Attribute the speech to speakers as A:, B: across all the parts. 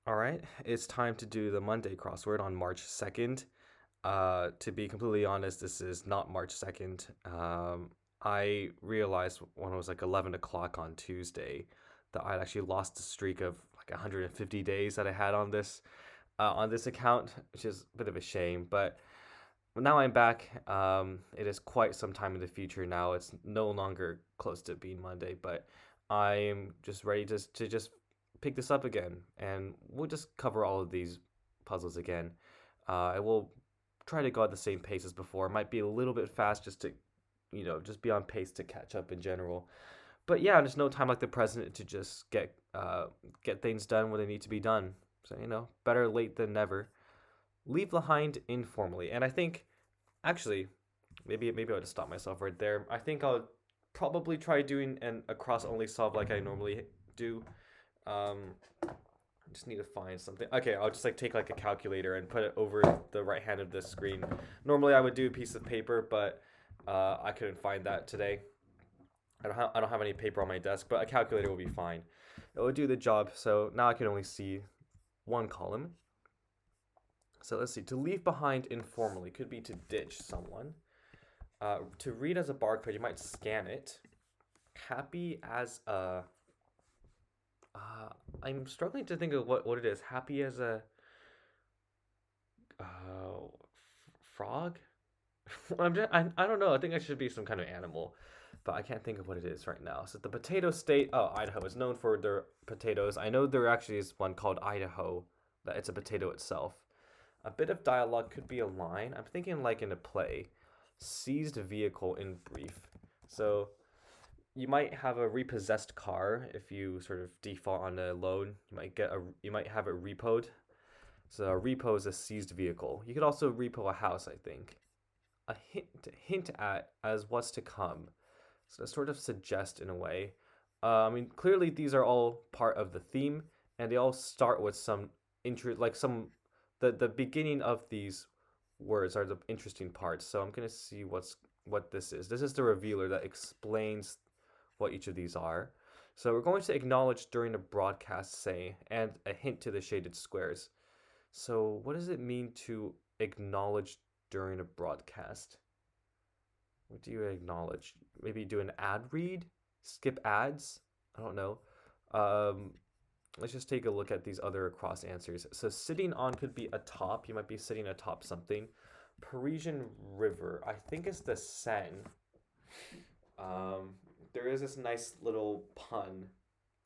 A: All right, it's time to do the Monday crossword on March 2nd. To be completely honest, this is not March 2nd. I realized when it was like 11 o'clock on Tuesday that I'd actually lost the streak of like 150 days that I had on this account, which is a bit of a shame. But now I'm back. It is quite some time in the future now. It's no longer close to being Monday, but I'm just ready to just pick this up again, and we'll just cover all of these puzzles again. I will try to go at the same pace as before. It might be a little bit fast just to, just be on pace to catch up in general. But yeah, there's no time like the present to just get things done when they need to be done. So better late than never. Leave behind informally, and I think actually maybe I'll just stop myself right there. I think I'll probably try doing a cross only solve like I normally do. I just need to find something. Okay, I'll just like take like a calculator and put it over the right hand of the screen. Normally I would do a piece of paper, but I couldn't find that today. I don't have any paper on my desk, but a calculator will be fine. It will do the job. So now I can only see one column. So let's see. To leave behind informally could be to ditch someone. To read as a barcode, you might scan it. Happy as a. Uh, I'm struggling to think of what it is. Happy as a frog. I don't know. I think it should be some kind of animal, but I can't think of what it is right now. So the potato state. Oh, Idaho is known for their potatoes. I know there actually is one called Idaho. That it's a potato itself. A bit of dialogue could be a line. I'm thinking like in a play. Seized vehicle in brief. So you might have a repossessed car if you sort of default on a loan. You might have it repoed. So a repo is a seized vehicle. You could also repo a house, I think. A hint at as what's to come. So to sort of suggest in a way. I mean, clearly these are all part of the theme, and they all start with some interest, like some the beginning of these words are the interesting parts. So I'm gonna see what this is. This is the revealer that explains what each of these are. So we're going to acknowledge during the broadcast, say, and a hint to the shaded squares. So what does it mean to acknowledge during a broadcast? What do you acknowledge? Maybe do an ad read? Skip ads? I don't know. Um, let's just take a look at these other cross answers. So sitting on could be atop. You might be sitting atop something. Parisian River. I think it's the Seine. Um, there is this nice little pun.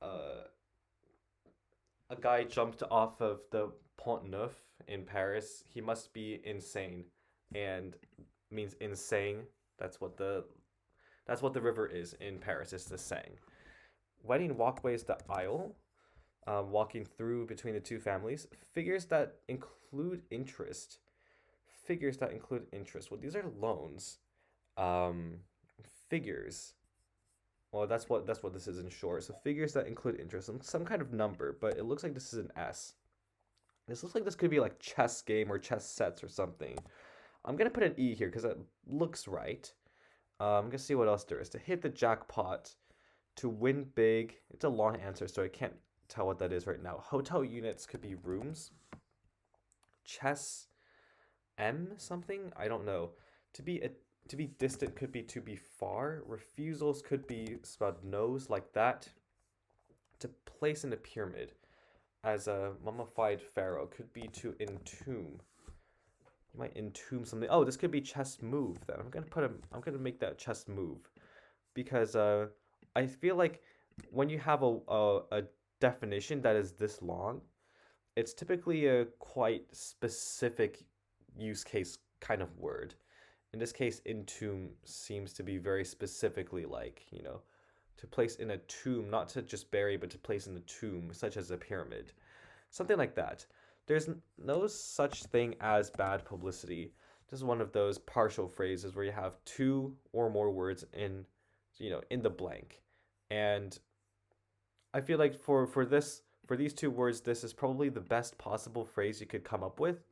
A: Uh, a guy jumped off of the Pont Neuf in Paris. He must be insane, and means insane. That's what the that's what the river is in Paris. It's the Seine. Wedding walkways the aisle. Walking through between the two families. Figures that include interest. Figures that include interest. Well, these are loans. Um, figures. Well, that's what this is in short. So figures that include interest, some kind of number, but it looks like this is an S. This looks like this could be like chess game or chess sets or something. I'm gonna put an E here because it looks right. I'm gonna see what else there is. To hit the jackpot, to win big. It's a long answer, so I can't tell what that is right now. Hotel units could be rooms. Chess M something? I don't know. To be a to be distant could be to be far. Refusals could be spelled nose like that. To place in a pyramid as a mummified pharaoh could be to entomb. You might entomb something. Oh, this could be chess move then. I'm gonna make that chess move because I feel like when you have a definition that is this long, it's typically a quite specific use case kind of word. In this case, entomb seems to be very specifically like, to place in a tomb, not to just bury, but to place in a tomb, such as a pyramid. Something like that. There's no such thing as bad publicity. This is one of those partial phrases where you have two or more words in the blank. And I feel like for these two words, this is probably the best possible phrase you could come up with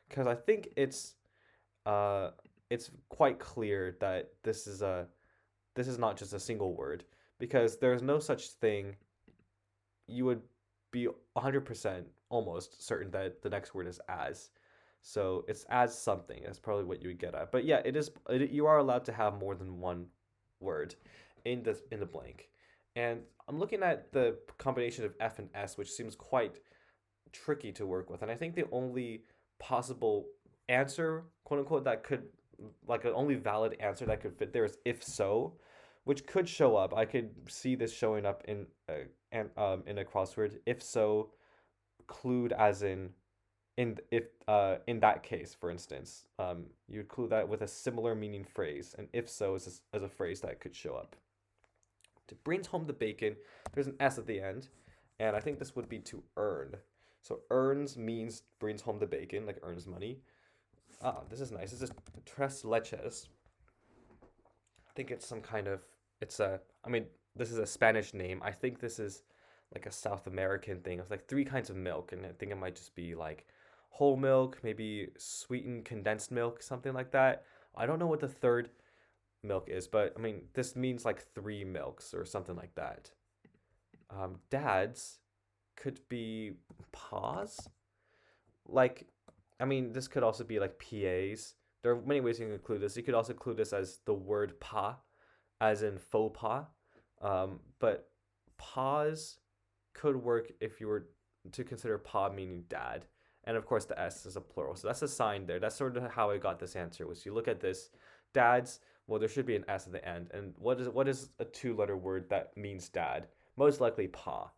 A: because I think uh it's quite clear that this is not just a single word because there's no such thing you would be 100% almost certain that the next word is as. So it's as something. That's probably what you would get at. But yeah, you are allowed to have more than one word in the blank. And I'm looking at the combination of F and S, which seems quite tricky to work with. And I think the only possible answer, quote unquote, that could, like an only valid answer that could fit there is if so, which could show up. I could see this showing up in a crossword. If so, clued as in that case, for instance, you'd clue that with a similar meaning phrase, and if so as a phrase that could show up. To brings home the bacon, there's an S at the end, and I think this would be to earn. So earns means brings home the bacon, like earns money. Ah, this is nice. This is tres leches. I think it's some kind of it's a I mean, this is a Spanish name. I think this is like a South American thing. It's like three kinds of milk, and I think it might just be like whole milk, maybe sweetened condensed milk, something like that. I don't know what the third milk is, but I mean, this means like three milks or something like that. Dads could be paws. Like, I mean, this could also be like PAs. There are many ways you can include this. You could also include this as the word pa, as in faux pas. But pause could work if you were to consider pa meaning dad. And of course, the S is a plural. So that's a sign there. That's sort of how I got this answer. Was you look at this, dads. Well, there should be an S at the end. And what is a two-letter word that means dad? Most likely pa.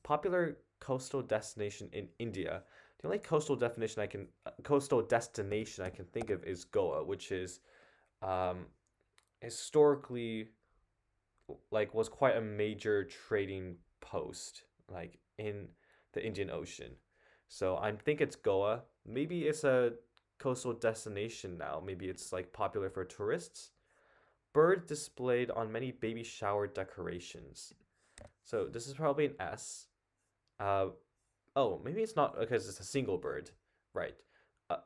A: Popular coastal destination in India. The only coastal destination I can think of is Goa, which is um, historically like was quite a major trading post like in the Indian Ocean. So I think it's Goa. Maybe it's a coastal destination now. Maybe it's like popular for tourists. Bird displayed on many baby shower decorations. So this is probably an S. Uh, oh, maybe it's not because it's a single bird, right?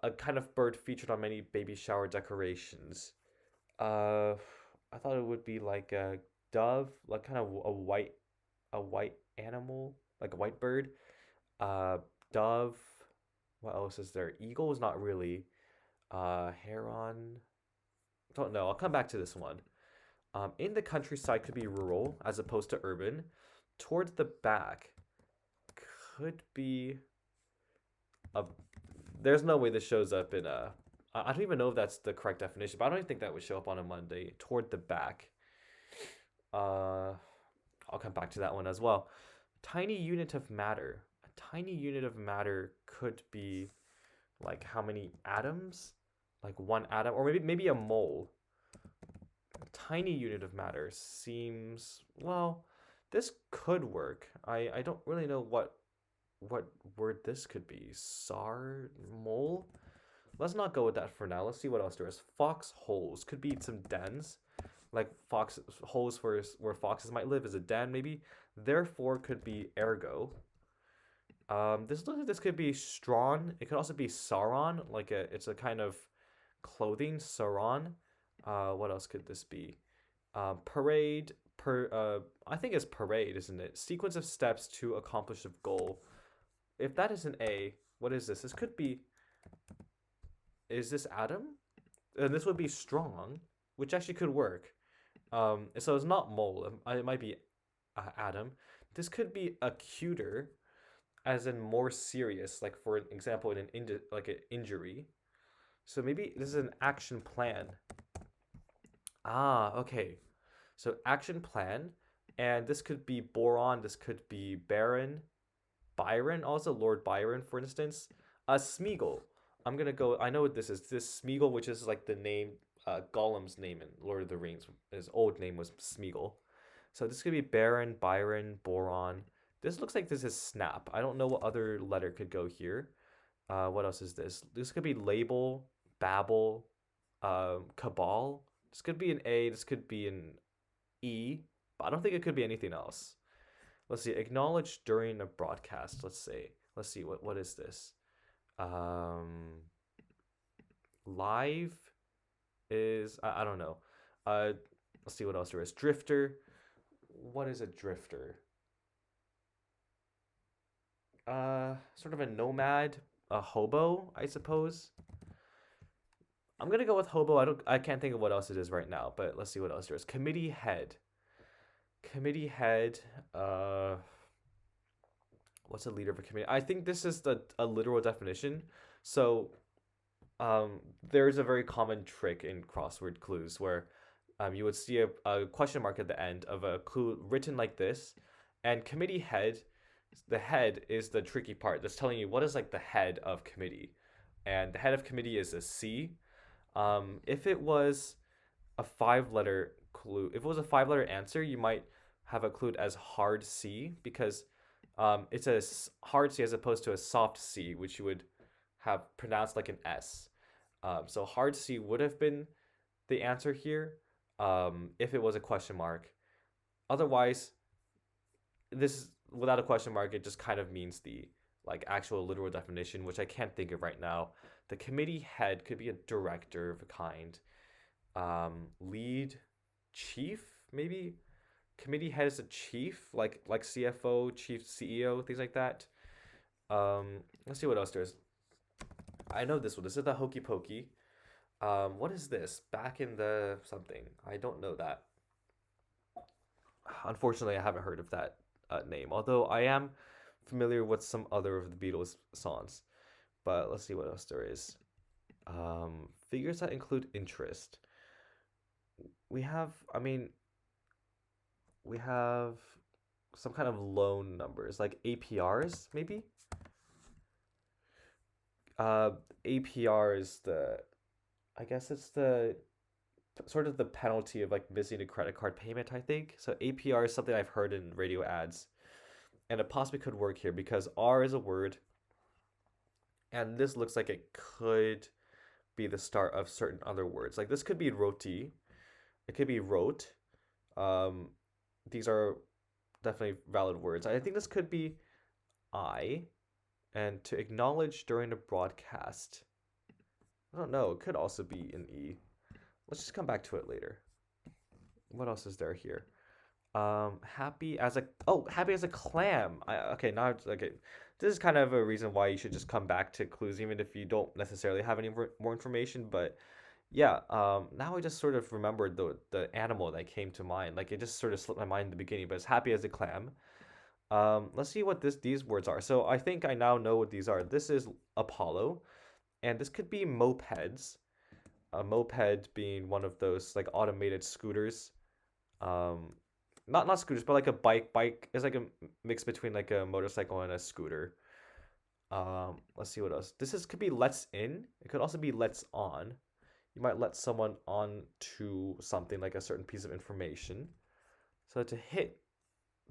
A: A kind of bird featured on many baby shower decorations. Uh, I thought it would be like a dove, like kind of a white animal, like a white bird. Uh, dove. What else is there? Eagle is not really. Heron. Don't know. I'll come back to this one. In the countryside could be rural as opposed to urban. Towards the back could be a. There's no way this shows up in a. I don't even know if that's the correct definition, but I don't even think that would show up on a Monday. Toward the back. Uh, I'll come back to that one as well. Tiny unit of matter. A tiny unit of matter could be like how many atoms? Like one atom, or maybe a mole. A tiny unit of matter seems well. This could work. I don't really know what word this could be. Sar mole. Let's not go with that for now. Let's see what else there is. Fox holes could be some dens, like fox holes where foxes might live is a den maybe. Therefore could be ergo. This looks like this could be strawn. It could also be saron, like it's a kind of clothing saron. What else could this be? Parade. I think it's parade, isn't it? Sequence of steps to accomplish a goal. If that is an A, what is this? This could be. Is this Adam? And this would be strong, which actually could work. So it's not mole. It might be Adam. This could be acuter, as in more serious, like for example, in like an injury. So maybe this is an action plan. Ah, okay. So action plan, and this could be boron. This could be Baron, Byron, also Lord Byron, for instance. Smeagol. I'm gonna go. I know what this is. This Smeagol, which is like the name, Gollum's name in Lord of the Rings. His old name was Smeagol. So this could be Baron, Byron, Boron. This looks like this is Snap. I don't know what other letter could go here. What else is this? This could be Label, Babel, Cabal. This could be an A. This could be an E. But I don't think it could be anything else. Let's see. Acknowledge during a broadcast. Let's say. Let's see. What is this? Um, Live is I don't know. Uh, let's see what else there is. Drifter. What is a drifter? sort of a nomad, a hobo, I suppose. I'm gonna go with hobo. I can't think of what else it is right now, but let's see what else there is. Committee head. Committee head. Uh, what's a leader of a committee? I think this is a literal definition. So, there's a very common trick in crossword clues where, you would see a question mark at the end of a clue written like this, and committee head. The head is the tricky part. That's telling you what is like the head of committee, and the head of committee is a C. If it was a 5 letter clue, if it was a 5 letter answer, you might have a clue as hard C because it's a hard C as opposed to a soft C, which you would have pronounced like an S. So hard C would have been the answer here if it was a question mark. Otherwise, this without a question mark, it just kind of means the like actual literal definition, which I can't think of right now. The committee head could be a director of a kind. Lead chief maybe. Committee head is a chief, like CFO, chief CEO, things like that. Let's see what else there is. I know this one. This is the hokey pokey. What is this? Back in the something. I don't know that. Unfortunately, I haven't heard of that name. Although I am familiar with some other of the Beatles songs. But let's see what else there is. Figures that include interest. We have, I mean, we have some kind of loan numbers, like APRs, maybe? Uh, APR is I guess it's the sort of the penalty of like missing a credit card payment, I think. So APR is something I've heard in radio ads, and it possibly could work here because R is a word, and this looks like it could be the start of certain other words. Like this could be roti, it could be wrote. Um, these are definitely valid words. I think this could be I, and to acknowledge during a broadcast. I don't know. It could also be an E. Let's just come back to it later. What else is there here? Happy as a clam. Okay, now okay. This is kind of a reason why you should just come back to clues, even if you don't necessarily have any more information. But yeah, now I just sort of remembered the animal that came to mind. Like it just sort of slipped my mind in the beginning, but it's happy as a clam. Let's see what these words are. So I think I now know what these are. This is Apollo, and this could be mopeds. A moped being one of those like automated scooters. Um, not scooters, but like a bike. Bike is like a mix between like a motorcycle and a scooter. Let's see what else. This is could be lets in. It could also be lets on. You might let someone on to something like a certain piece of information. So to hit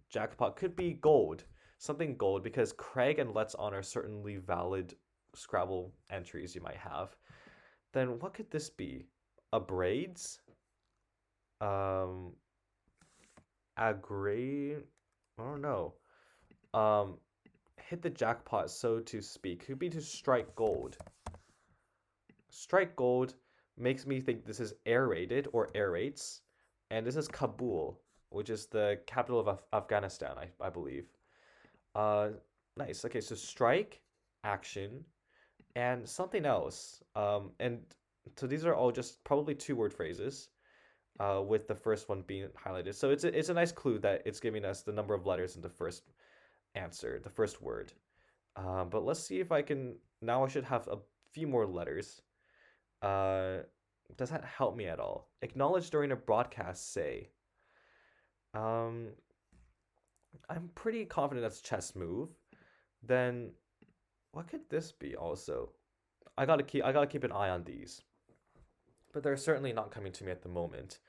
A: jackpot could be gold, something gold, because Craig and Let's On are certainly valid Scrabble entries you might have. Then what could this be? A braids? Um, a grade? I don't know. Um, hit the jackpot, so to speak. Could be to strike gold. Strike gold makes me think this is aerated or aerates, and this is Kabul, which is the capital of Afghanistan, I believe. Uh, nice. Okay, so strike, action, and something else. And so these are all just probably 2 word phrases. With the first one being highlighted. So it's a nice clue that it's giving us the number of letters in the first answer, the first word. But let's see if I can. Now I should have a few more letters. Uh, does that help me at all? Acknowledge during a broadcast, say. Um, I'm pretty confident that's chess move. Then what could this be also? I gotta keep an eye on these. But they're certainly not coming to me at the moment.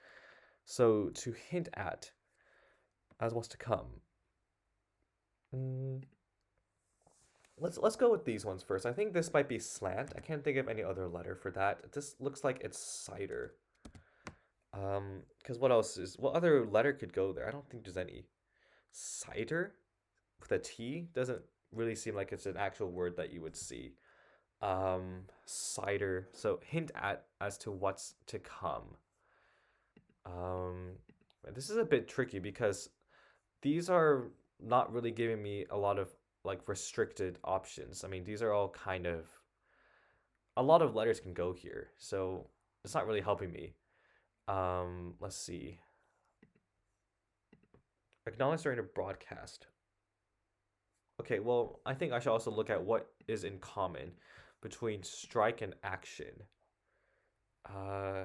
A: So to hint at, as what's to come. Mm, let's go with these ones first. I think this might be slant. I can't think of any other letter for that. This looks like it's cider. Because what other letter could go there? I don't think there's any. Cider with a T doesn't really seem like it's an actual word that you would see. Cider. So hint at as to what's to come. Um, this is a bit tricky because these are not really giving me a lot of like restricted options. I mean, these are all kind of a lot of letters can go here, so it's not really helping me. Let's see. Acknowledge during a broadcast. Okay, well, I think I should also look at what is in common between strike and action. Uh,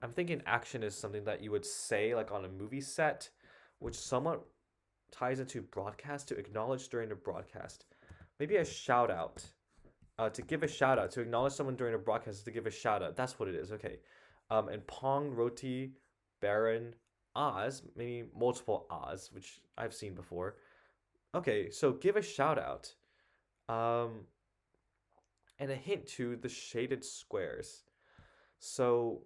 A: I'm thinking action is something that you would say like on a movie set, which somewhat ties into broadcast to acknowledge during the broadcast. Maybe a shout out. To give a shout out, to acknowledge someone during a broadcast is to give a shout out. That's what it is. Okay. And Pong, Roti, Baron, Oz, maybe multiple Oz, which I've seen before. Okay, so give a shout out. Um, and a hint to the shaded squares. So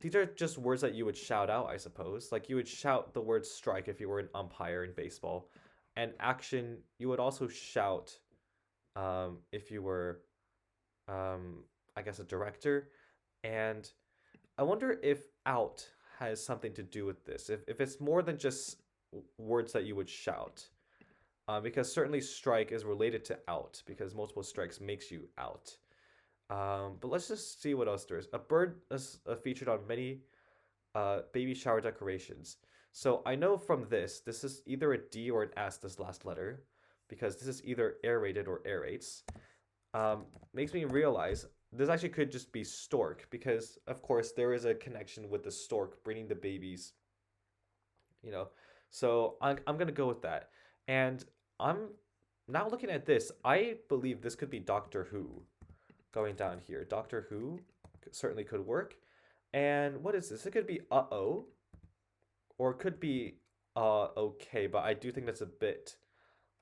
A: these are just words that you would shout out, I suppose. Like you would shout the word strike if you were an umpire in baseball. And action, you would also shout if you were, I guess, a director. And I wonder if out has something to do with this. If it's more than just words that you would shout. Because certainly strike is related to out because multiple strikes makes you out. But let's just see what else there is. A bird is featured on many baby shower decorations. So I know from this is either a D or an S, this last letter, because this is either aerated or aerates. Makes me realize this actually could just be stork, because of course there is a connection with the stork bringing the babies, you know. So I'm gonna go with that. And I'm now looking at this. I believe this could be Doctor Who going down here. Doctor Who certainly could work. And what is this? It could be uh-oh, or it could be okay, but I do think that's a bit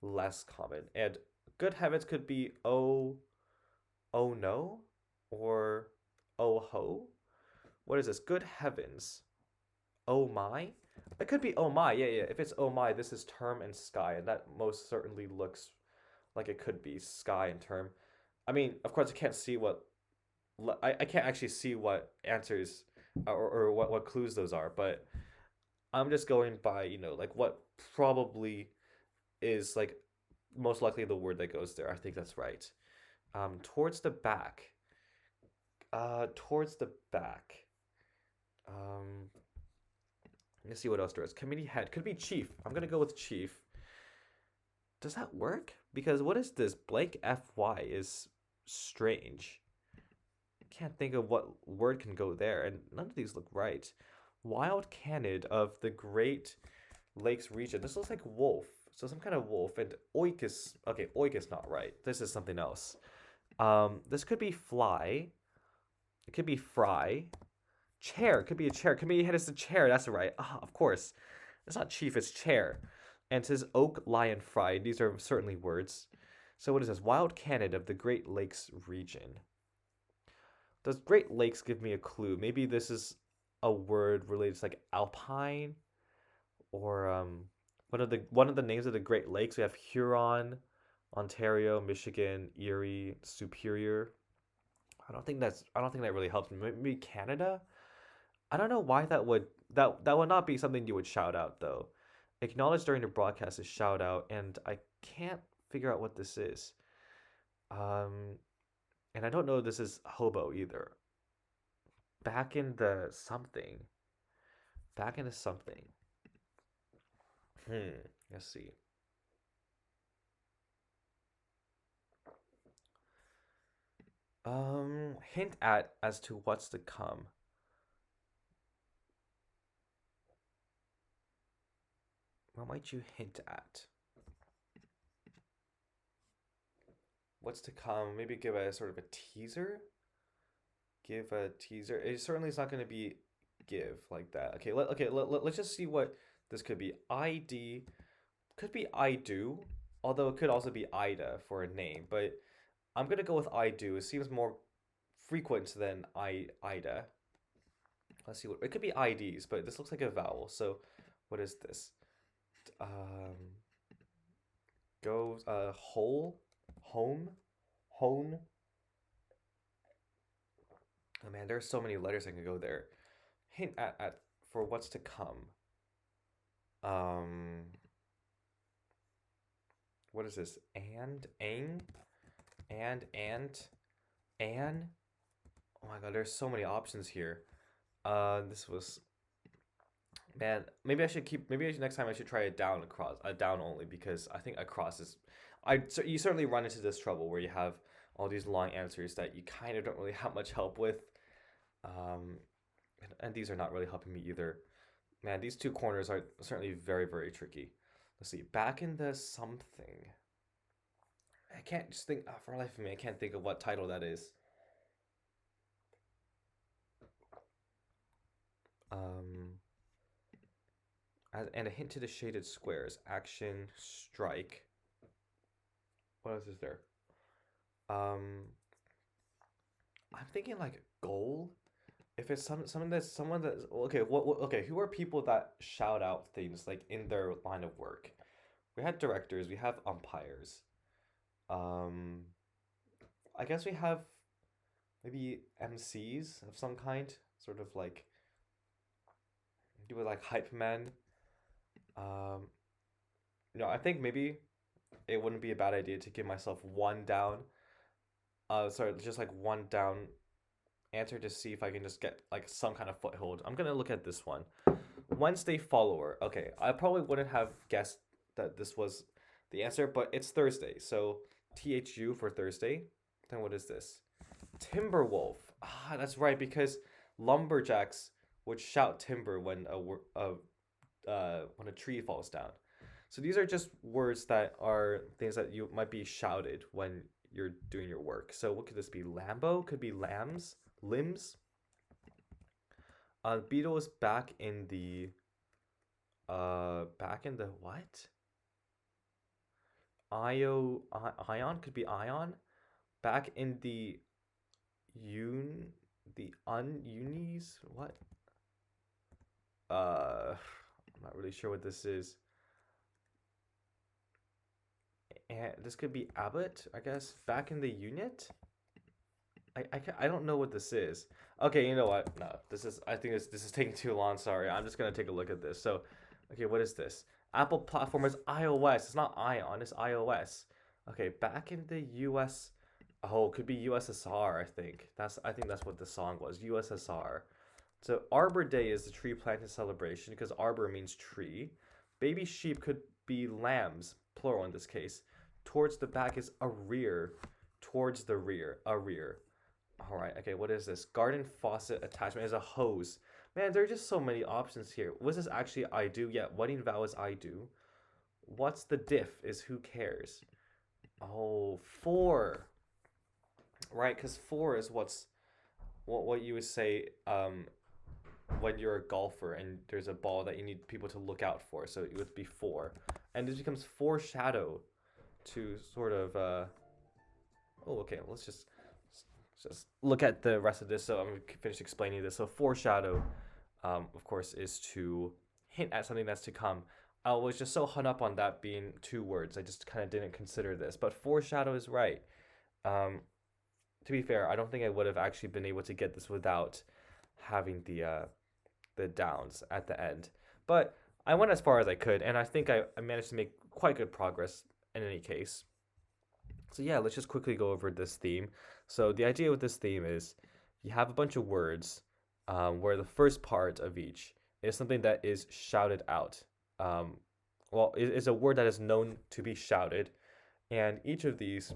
A: less common. And good heavens could be oh no, or oh ho. What is this? Good heavens. Oh my? It could be oh my. Yeah, yeah. If it's oh my, this is term and sky, and that most certainly looks like it could be sky and term. I mean, of course, I can't see what I can't actually see what answers or what clues those are, but I'm just going by, like what probably is like most likely the word that goes there. I think that's right. Towards the back. Towards the back. Um, let's see what else there is. Committee head could be chief. I'm gonna go with chief. Does that work? Because what is this? Blank FY is strange. Can't think of what word can go there, and none of these look right. Wild canid of the Great Lakes region. This looks like wolf. So some kind of wolf. And oik is okay. Oik is not right. This is something else. This could be fly. It could be fry. Chair. It could be a chair. Committee head is the chair. That's right. Ah, of course. It's not chief. It's chair. And it says oak, lion, fry. These are certainly words. So what is this? Wild canid of the Great Lakes region. Does Great Lakes give me a clue? Maybe this is a word related to like alpine, or one of the names of the Great Lakes. We have Huron, Ontario, Michigan, Erie, Superior. I don't think that really helps me. Maybe Canada. I don't know why that would not be something you would shout out though. Acknowledge during the broadcast is shout out, and I can't figure out what this is. Um, and I don't know if this is hobo either. Back in the something. Back into something. Hmm. Let's see. Hint at as to what's to come. What might you hint at? What's to come? Maybe give a sort of a teaser. Give a teaser. It certainly is not going to be give like that. Let's just see what this could be. ID could be I do, although it could also be Ida for a name. But I'm gonna go with I do. It seems more frequent than Ida. Let's see what it could be IDs, but this looks like a vowel. So what is this? Um, Goes whole, home, hone. Oh man, there's so many letters that can go there. Hint at for what's to come. Um, What is this? Ang, and, an. Oh my god, there's so many options here. This was man. Maybe I should keep. Maybe next time I should try a down across, a down only because I think across is. So you certainly run into this trouble where you have all these long answers that you kind of don't really have much help with. Um, and these are not really helping me either. Man, these two corners are certainly very, very tricky. Let's see. Back in the something. I can't just think for the life of me. I can't think of what title that is. Um, and a hint to the shaded squares. Action, strike. What else is there? Um, I'm thinking like goal. If it's something that's someone that's okay. Okay? Who are people that shout out things like in their line of work? We had directors. We have umpires. Um, I guess we have maybe MCs of some kind, sort of like do it like hype men. Um, I think maybe it wouldn't be a bad idea to give myself one down. Sorry, just like one down answer to see if I can just get like some kind of foothold. I'm gonna look at this one. Wednesday follower. Okay, I probably wouldn't have guessed that this was the answer, but it's Thursday, so THU for Thursday. Then what is this? Timberwolf. Ah, that's right because lumberjacks would shout timber when a tree falls down. So these are just words that are things that you might be shouted when you're doing your work. So what could this be? Lambo could be lambs, limbs. Beatles back in the what? Ion could be ion. Back in the un the unis what? I'm not really sure what this is. And this could be Abbott, I guess. Back in the unit. I don't know what this is. Okay, you know what? No, I think this is taking too long. Sorry, I'm just gonna take a look at this. So, okay, what is this? Apple platform is iOS. It's not Ion. It's iOS. Okay, back in the U.S. Oh, it could be USSR. I think that's what the song was. USSR. So Arbor Day is the tree planting celebration because arbor means tree. Baby sheep could be lambs, plural in this case. Towards the back is a rear. Towards the rear, a rear. All right, okay, what is this? Garden faucet attachment is a hose. Man, there are just so many options here. Was this actually I do? Yeah, wedding vow is I do. What's the diff is who cares. Oh, four. Right, because four is what you would say when you're a golfer and there's a ball that you need people to look out for. So it would be four. And this becomes foreshadow to sort of oh, okay, let's just look at the rest of this. So I'm gonna finish explaining this. So foreshadow, of course, is to hint at something that's to come. I was just so hung up on that being two words. I just kind of didn't consider this. But foreshadow is right. Um, to be fair, I don't think I would have actually been able to get this without having the downs at the end. But I went as far as I could, and I think I managed to make quite good progress in any case. So yeah, let's just quickly go over this theme. So the idea with this theme is you have a bunch of words where the first part of each is something that is shouted out. Um, well, it is a word that is known to be shouted, and each of these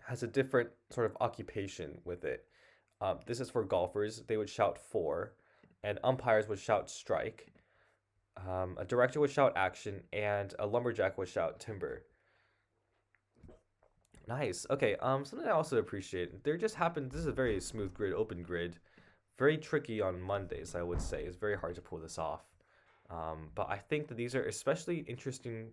A: has a different sort of occupation with it. This is for golfers; they would shout four, and umpires would shout strike. A director would shout action, and a lumberjack would shout timber. Nice. Okay. Something I also appreciate. There just happened. This is a very smooth grid, open grid. Very tricky on Mondays, I would say. It's very hard to pull this off. But I think that these are especially interesting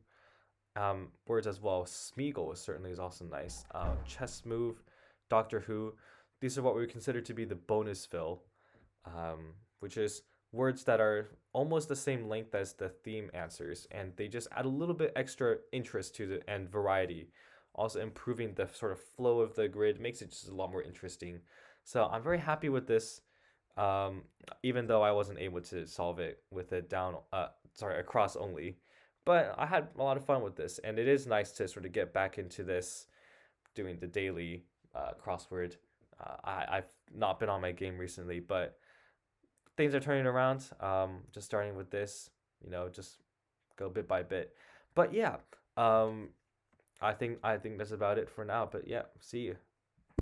A: words as well. Smeagol certainly is also nice. Chess move, Doctor Who. These are what we consider to be the bonus fill, which is words that are almost the same length as the theme answers, and they just add a little bit extra interest to the and variety, also improving the sort of flow of the grid, makes it just a lot more interesting. So I'm very happy with this, even though I wasn't able to solve it with a down, sorry, across only. But I had a lot of fun with this, and it is nice to sort of get back into this, doing the daily crossword. I've not been on my game recently, but things are turning around. Just starting with this, just go bit by bit. But yeah, I think that's about it for now. But yeah, see you.